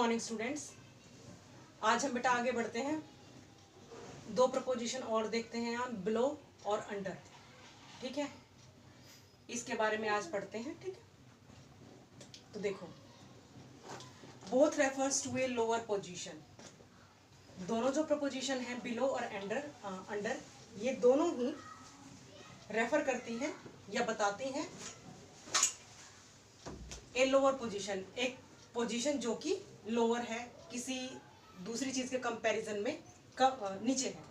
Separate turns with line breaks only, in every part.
Morning students. आज हम बेटा आगे बढ़ते हैं, दो प्रपोजिशन और देखते हैं यहाँ, बिलो और अंडर। ठीक है, इसके बारे में आज पढ़ते हैं। ठीक है, तो देखो, both refers to a lower position. दोनों जो प्रपोजिशन है बिलो और अंडर, ये दोनों ही रेफर करती हैं या बताती हैं ए लोअर पोजीशन, एक पोजीशन जो कि लोअर है, किसी दूसरी चीज के कंपैरिजन में नीचे है।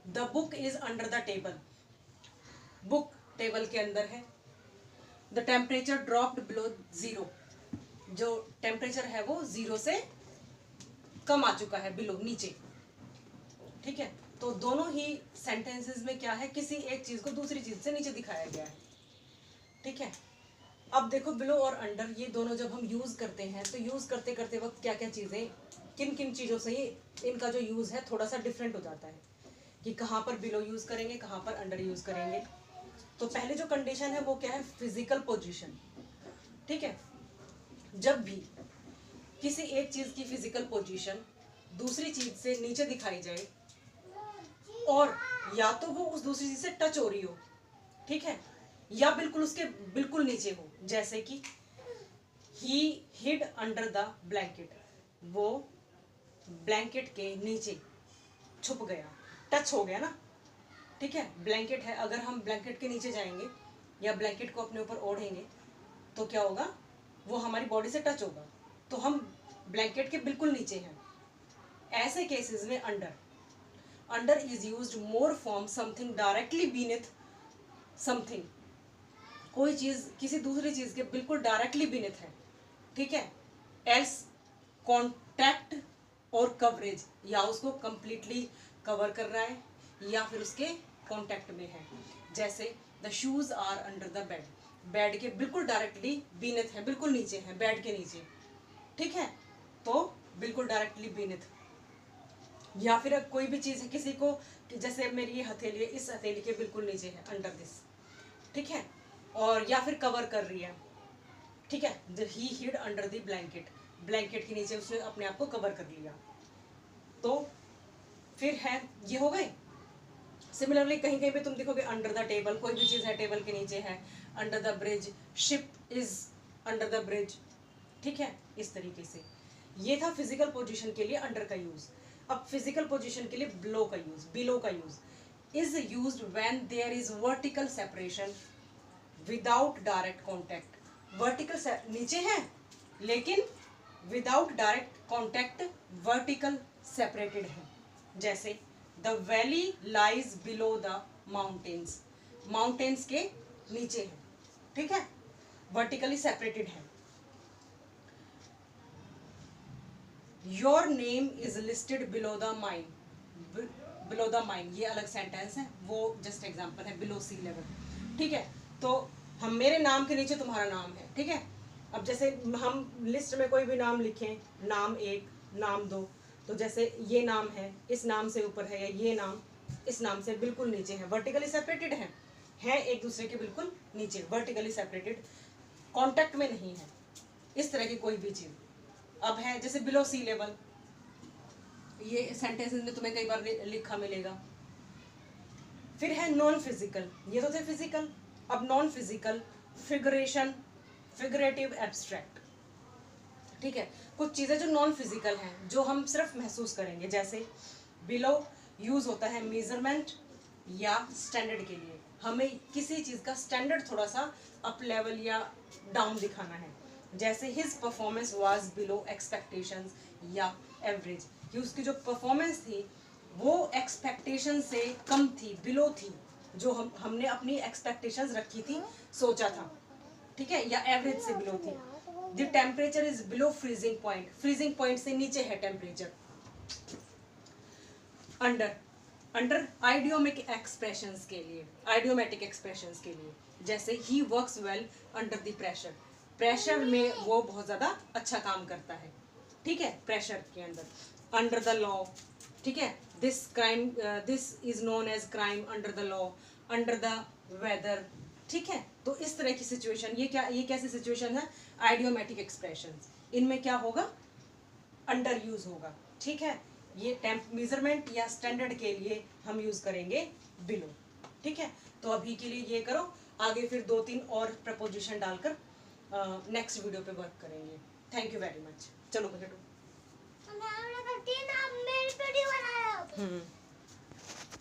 The book is under the table, book table के अंदर है। द टेम्परेचर ड्रॉप्ड बिलो 0, जो टेम्परेचर है वो 0 से कम आ चुका है, बिलो नीचे। ठीक है, तो दोनों ही सेंटेंसेस में क्या है, किसी एक चीज को दूसरी चीज से नीचे दिखाया गया है। ठीक है, अब देखो बिलो और अंडर ये दोनों जब हम यूज करते हैं तो यूज करते करते वक्त क्या क्या चीजें, किन किन चीजों से इनका जो यूज है थोड़ा सा डिफरेंट हो जाता है कि कहाँ पर बिलो यूज करेंगे, कहाँ पर अंडर यूज करेंगे। तो पहले जो कंडीशन है वो क्या है, फिजिकल पोजीशन। ठीक है, जब भी किसी एक चीज की फिजिकल पोजीशन दूसरी चीज से नीचे दिखाई जाए और या तो वो उस दूसरी चीज से टच हो रही हो, ठीक है, या बिल्कुल उसके बिल्कुल नीचे हो, जैसे कि ही हिड अंडर द ब्लैंकेट, वो ब्लैंकेट के नीचे छुप गया, टच हो गया ना। ठीक है, ब्लैंकेट है, अगर हम ब्लैंकेट के नीचे जाएंगे या ब्लैंकेट को अपने ऊपर ओढ़ेंगे तो क्या होगा, वो हमारी बॉडी से टच होगा, तो हम ब्लैंकेट के बिल्कुल नीचे हैं। ऐसे केसेस में under is used more form something directly beneath something, कोई चीज किसी दूसरी चीज के बिल्कुल डायरेक्टली बीनेथ है। ठीक है, एल्स कॉन्टैक्ट और कवरेज, या उसको कंप्लीटली कवर कर रहा है या फिर उसके कॉन्टैक्ट में है। जैसे the shoes are under the bed, bed के बिल्कुल डायरेक्टली बीनेथ है, बिल्कुल नीचे है, बेड के नीचे। ठीक है, तो बिल्कुल डायरेक्टली बीनेथ। या फिर कोई भी चीज है किसी को, जैसे मेरी ये हथेली है, इस हथेली के बिल्कुल नीचे है, अंडर दिस। ठीक है, और या फिर कवर कर रही है। ठीक है, ही hide under the blanket, blanket के नीचे उसने अपने आप को कवर कर लिया। तो फिर है, ये हो गए। सिमिलरली कहीं कहीं पे तुम देखोगे अंडर द टेबल, कोई भी चीज है टेबल के नीचे है। Under the bridge, ship is under the bridge. ठीक है, इस तरीके से ये था फिजिकल पोजीशन के लिए अंडर का यूज। अब फिजिकल पोजीशन के लिए बिलो का यूज, बिलो का use is used when there is vertical separation without direct contact. Vertical नीचे है लेकिन without direct contact, vertical separated है। जैसे the valley lies below the mountains, mountains के नीचे है। ठीक है, वर्टिकली सेपरेटेड है। Your name is listed below the mine, below the mine ये अलग सेंटेंस है, वो जस्ट एग्जांपल है, बिलो सी लेवल। ठीक है, तो हम मेरे नाम के नीचे तुम्हारा नाम है। ठीक है, अब जैसे हम लिस्ट में कोई भी नाम लिखें, नाम 1, नाम 2, तो जैसे ये नाम है, इस नाम से ऊपर है, या ये नाम इस नाम से बिल्कुल नीचे है, वर्टिकली सेपरेटेड है एक दूसरे के बिल्कुल नीचे, वर्टिकली सेपरेटेड, कॉन्टैक्ट में नहीं है। इस तरह की कोई भी चीज अब है, जैसे बिलो सी लेवल, ये सेंटेंस में तुम्हें कई बार लिखा मिलेगा। फिर है नॉन फिजिकल, ये तो थे फिजिकल। अब नॉन फिजिकल, फिगरेशन, फिगरेटिव, एब्स्ट्रैक्ट। ठीक है, कुछ चीजें जो नॉन फिजिकल हैं, जो हम सिर्फ महसूस करेंगे। जैसे बिलो यूज होता है मेजरमेंट या स्टैंडर्ड के लिए, हमें किसी चीज का स्टैंडर्ड थोड़ा सा अप लेवल या डाउन दिखाना है। जैसे his performance was below expectations या एवरेज, कि उसकी जो परफॉर्मेंस थी वो एक्सपेक्टेशन से कम थी, बिलो थी, जो हमने अपनी एक्सपेक्टेशंस रखी थी, सोचा था। ठीक है, या एवरेज से बिलो थी। The temperature is below freezing point, freezing point से नीचे है टेम्परेचर। अंडर आइडियोमेटिक एक्सप्रेशंस के लिए, आइडियोमेटिक एक्सप्रेशंस के लिए, जैसे he works well under the pressure, pressure में वो बहुत ज्यादा अच्छा काम करता है। ठीक है, प्रेशर के अंडर द लॉ। ठीक है, this crime, this is known as crime under the law, under the weather. ठीक है, तो इस तरह की सिचुएशन, ये कैसी सिचुएशन है, आइडियोमेटिक एक्सप्रेशन। इनमें क्या होगा, अंडर यूज होगा। ठीक है, ये टेम्प मेजरमेंट या स्टैंडर्ड के लिए हम यूज करेंगे बिलो। ठीक है, तो अभी के लिए ये करो, आगे फिर 2-3 और प्रपोजिशन डालकर नेक्स्ट वीडियो पे वर्क करेंगे। Thank you very much. चलो बैठो।